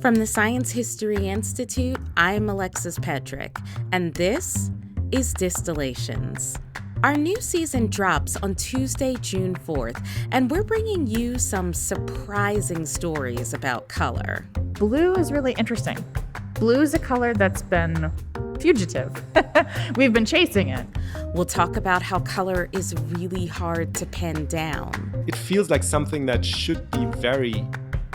From the Science History Institute, I'm Alexis Petrick, and this is Distillations. Our new season drops on Tuesday, June 4th, and we're bringing you some surprising stories about color. Blue is really interesting. Blue is a color that's been fugitive. We've been chasing it. We'll talk about how color is really hard to pin down. It feels like something that should be very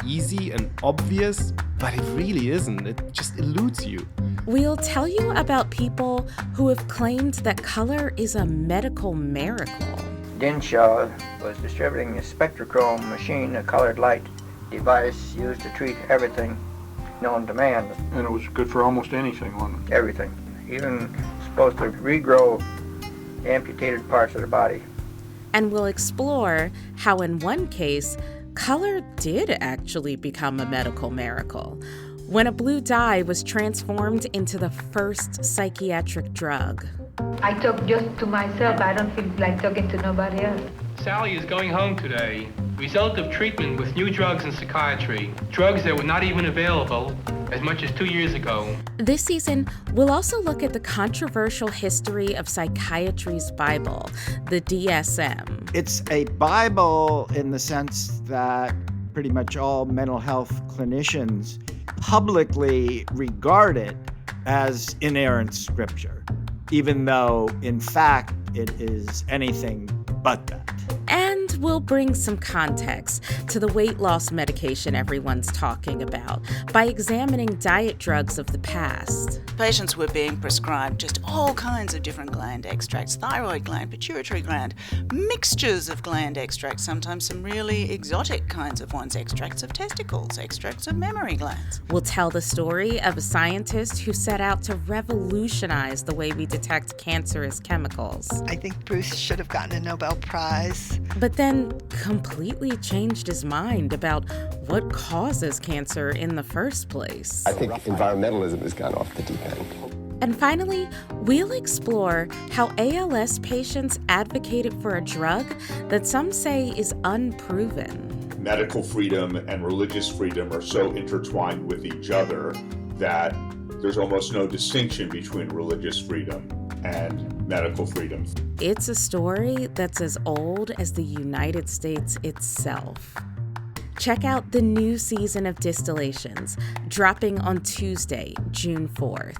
easy and obvious, but it really isn't. It just eludes you. We'll tell you about people who have claimed that color is a medical miracle. Dinshaw was distributing a spectrochrome machine, a colored light device used to treat everything known to man. And it was good for almost anything, wasn't it? Everything. Even supposed to regrow amputated parts of the body. And we'll explore how in one case, color did actually become a medical miracle when a blue dye was transformed into the first psychiatric drug. I talk just to myself. I don't feel like talking to nobody else. Sally is going home today. Result of treatment with new drugs in psychiatry. Drugs that were not even available as much as 2 years ago. This season, we'll also look at the controversial history of psychiatry's Bible, the DSM. It's a Bible in the sense that pretty much all mental health clinicians publicly regard it as inerrant scripture, even though, in fact, it is anything but that. And we'll bring some context to the weight loss medication everyone's talking about by examining diet drugs of the past. Patients were being prescribed just all kinds of different gland extracts, thyroid gland, pituitary gland, mixtures of gland extracts, sometimes some really exotic kinds of ones, extracts of testicles, extracts of mammary glands. We'll tell the story of a scientist who set out to revolutionize the way we detect cancerous chemicals. I think Bruce should have gotten a Nobel Prize. But then completely changed his mind about what causes cancer in the first place. I think environmentalism has gone off the deep end. And finally, we'll explore how ALS patients advocated for a drug that some say is unproven. Medical freedom and religious freedom are so intertwined with each other that there's almost no distinction between religious freedom and medical freedom. It's a story that's as old as the United States itself. Check out the new season of Distillations, dropping on Tuesday, June 4th.